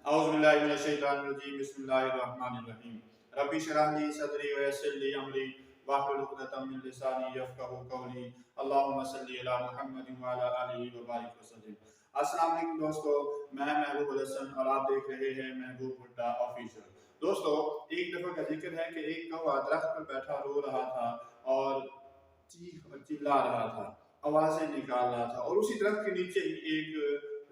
اعوذ باللہ من الشیطان الرجیم بسم اللہ الرحمن الرحیم ربی اشرح لی صدری ویسر لی امری واحلل عقدۃ من لسانی یفقہوا قولی اللہم صلی علی محمد وعلی آلہ وبارک وسلم۔ السلام علیکم دوستو، میں محبوب الحسن اور آپ دیکھ رہے ہیں محبوب بھٹا آفیشیل۔ دوستو، ایک دفعہ کا ذکر ہے کہ ایک کوا درخت پر بیٹھا رو رہا تھا اور چیخ اور چلا رہا تھا، آوازیں نکال رہا تھا، اور اسی درخت کے نیچے ہی ایک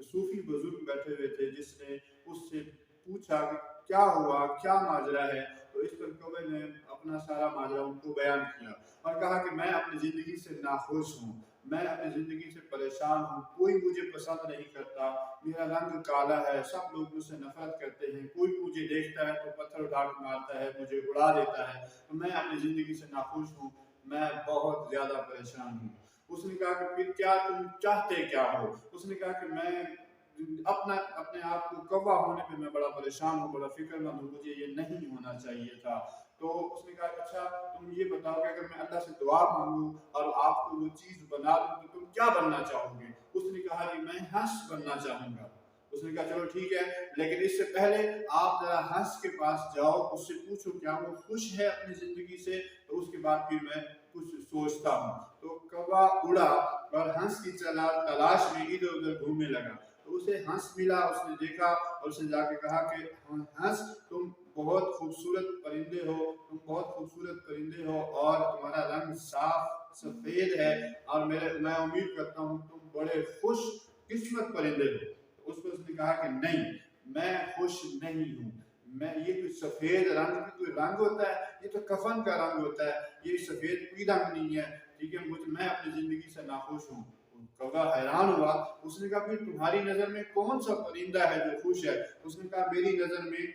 صوفی بزرگ بیٹھے ہوئے تھے جس نے اس سے پوچھا کہ کیا ہوا، کیا ماجرا ہے۔ تو اس پر کوے نے اپنا سارا ماجرا ان کو بیان کیا اور کہا کہ میں اپنی زندگی سے ناخوش ہوں، میں اپنی زندگی سے پریشان ہوں، کوئی مجھے پسند نہیں کرتا، میرا رنگ کالا ہے، سب لوگ مجھ سے نفرت کرتے ہیں، کوئی مجھے دیکھتا ہے تو پتھر اٹھا کے مارتا ہے، مجھے اڑا دیتا ہے، تو میں اپنی زندگی سے ناخوش ہوں، میں بہت زیادہ پریشان ہوں۔ اس نے کہا کہ پھر کیا تم چاہتے کیا ہو؟ اس نے کہا کہ میں اپنے آپ کو کوا ہونے پہ میں بڑا پریشان ہوں، بڑا فکر مند ہوں، مجھے یہ نہیں ہونا چاہیے تھا۔ تو اس نے کہا کہ اچھا تم یہ بتاؤ کہ اگر میں اللہ سے دعا مانگوں اور آپ کو وہ چیز بنا دوں تو تم کیا بننا چاہو گے؟ اس نے کہا کہ میں ہنس بننا چاہوں گا۔ اس نے کہا چلو ٹھیک ہے، لیکن اس سے پہلے آپ ذرا ہنس کے پاس جاؤ، اس سے پوچھو کیا وہ خوش ہے اپنی زندگی سے، تو اس کے بعد پھر میں کچھ سوچتا ہوں۔ تو کوا اڑا اور ہنس کی تلاش میں ادھر ادھر گھومنے لگا۔ تو اسے ہنس ملا، اس نے دیکھا اور اسے جا کے کہا کہ ہنس تم بہت خوبصورت پرندے ہو، تم بہت خوبصورت پرندے ہو اور تمہارا رنگ صاف سفید ہے، اور میں امید کرتا ہوں تم بڑے خوش قسمت پرندے ہو۔ اس نے کہا کہ نہیں، میں خوش نہیں ہوں، میں یہ کوئی سفید رنگ بھی کوئی رنگ ہوتا ہے، یہ تو کفن کا رنگ ہوتا ہے، یہ سفید کوئی رنگ نہیں ہے، ٹھیک ہے، میں اپنی زندگی سے ناخوش ہوں۔ کوا حیران ہوا، اس نے کہا پھر تمہاری نظر میں کون سا پرندہ ہے جو خوش ہے؟ اس نے کہا میری نظر میں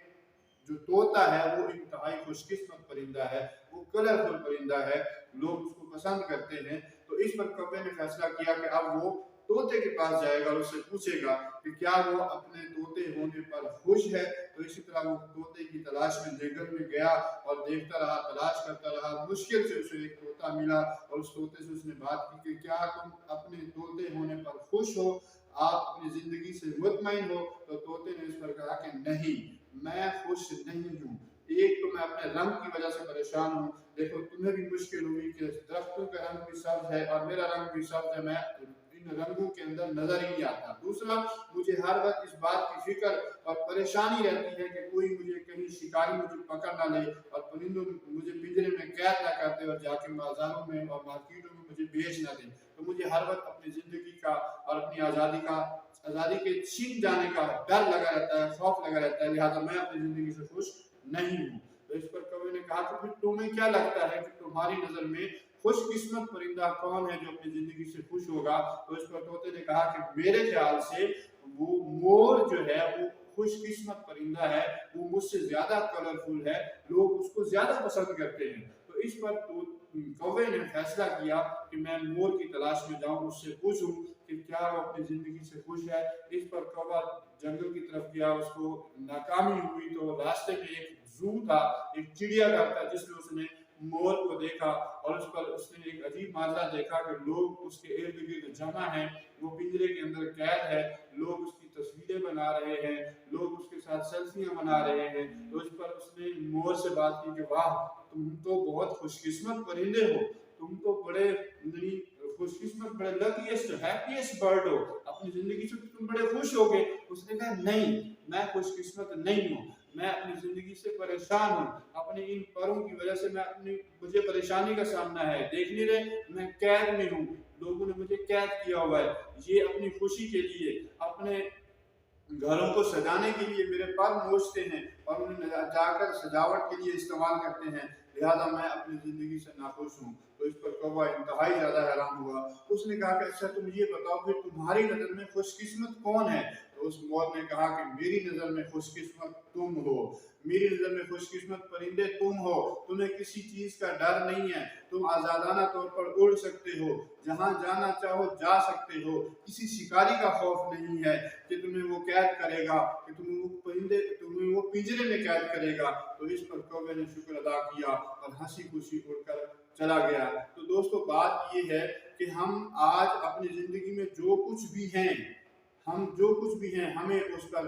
جو طوطا ہے وہ انتہائی خوش قسمت پرندہ ہے، وہ کلرفل پرندہ ہے، لوگ اس کو پسند کرتے ہیں۔ تو اس پر کوے نے فیصلہ کیا کہ اب وہ طوطے کے پاس جائے گا اور اس سے پوچھے گا کہ کیا وہ اپنے طوطے ہونے پر خوش ہے۔ تو اسی طرح وہ طوطے کی تلاش میں جنگل میں گیا اور دیکھتا رہا، تلاش کرتا رہا، مشکل سے اسے ایک طوطا ملا اور اس طوطے سے اس نے بات کی کہ کیا تم اپنے طوطے ہونے پر خوش ہو، آپ اپنی زندگی سے مطمئن ہو؟ تو طوطے نے اس پر کہا کہ نہیں، میں خوش نہیں ہوں، ایک تو میں اپنے رنگ کی وجہ سے پریشان ہوں، دیکھو تمہیں بھی مشکل ہوئی کہ درختوں کا رنگ بھی سبز ہے اور میرا رنگ بھی سبز ہے، میں ان رنگوں کے اندر نظر ہی نہیں آتا۔ دوسرا، مجھے ہر وقت اس بات کی فکر اور پریشانی رہتی ہے کہ کوئی مجھے کہیں شکاری مجھے پکڑ نہ لے اور پرندوں مجھے پنجرے میں قید نہ کر دے اور جا کے بازاروں میں اور مارکیٹوں میں مجھے بیچ نہ دے۔ تو مجھے ہر وقت اپنی زندگی کا اور اپنی آزادی کے چھین جانے کا ڈر لگا رہتا ہے، خوف لگا رہتا ہے، لہذا میں اپنی زندگی سے خوش نہیں ہوں۔ تو اس پر کوے نے کہا کہ پھر تمہیں کیا لگتا ہے کہ تمہاری نظر میں خوش قسمت پرندہ کون ہے جو اپنی زندگی سے خوش ہوگا؟ تو اس پر طوطے نے کہا کہ میرے خیال سے وہ مور جو ہے وہ خوش قسمت پرندہ ہے، وہ مجھ سے زیادہ کلرفل ہے، لوگ اس کو زیادہ پسند کرتے ہیں۔ تو اس پر کوے نے فیصلہ کیا کہ میں مور کی تلاش میں جاؤں، اس سے پوچھوں کہ کیا وہ اپنی زندگی سے خوش ہے۔ اس پر کوا جنگل کی طرف گیا، اس کو ناکامی ہوئی تو راستے میں ایک زو تھا، ایک چڑیا گھر تھا جس میں اس نے مور کو دیکھا، اور اس پر اس نے ایک عجیب ماجرا دیکھا کہ لوگ اس کے ارد گرد جمع ہیں، وہ پنجرے کے اندر قید ہے، لوگ اس کی تصویریں بنا رہے ہیں، لوگ اس کے ساتھ سیلفیاں بنا رہے ہیں۔ تو اس پر اس نے مور سے بات کی کہ واہ، تم تو بہت خوش قسمت پرندے ہو، تم تو بڑے خوش قسمت، بڑے لکیسٹ ہیپیسٹ برڈ ہو، اپنی زندگی سے تم بڑے خوش ہو گے۔ اس نے کہا نہیں، میں خوش قسمت نہیں ہوں، میں اپنی زندگی سے پریشان ہوں، اپنے ان پروں کی وجہ سے مجھے پریشانی کا سامنا ہے، دیکھ نہیں رہے میں قید میں ہوں، لوگوں نے مجھے قید کیا ہوا ہے، یہ اپنی خوشی کے لیے، اپنے گھروں کو سجانے کے لیے میرے پر نوچتے ہیں اور انہیں جا کر سجاوٹ کے لیے استعمال کرتے ہیں، لہذا میں اپنی زندگی سے ناخوش ہوں۔ تو اس پر کوا انتہائی زیادہ حیران ہوا، اس نے کہا کہ اچھا تم یہ بتاؤ پھر تمہاری نظر میں خوش قسمت کون ہے؟ تو اس مور نے کہا کہ میری نظر میں خوش قسمت تم ہو، میری نظر میں خوش قسمت پرندے تم ہو، تمہیں کسی چیز کا ڈر نہیں ہے، تم آزادانہ طور پر اڑ سکتے ہو، جہاں جانا چاہو جا سکتے ہو، کسی شکاری کا خوف نہیں ہے کہ تمہیں وہ قید کرے گا، کہ تمہیں وہ پنجرے میں قید کرے گا۔ تو اس پر کوے نے شکر ادا کیا اور ہنسی خوشی اڑ کر چلا گیا۔ تو دوستو بات یہ ہے کہ ہم آج اپنی زندگی میں جو کچھ بھی ہیں، ہمیں اس پر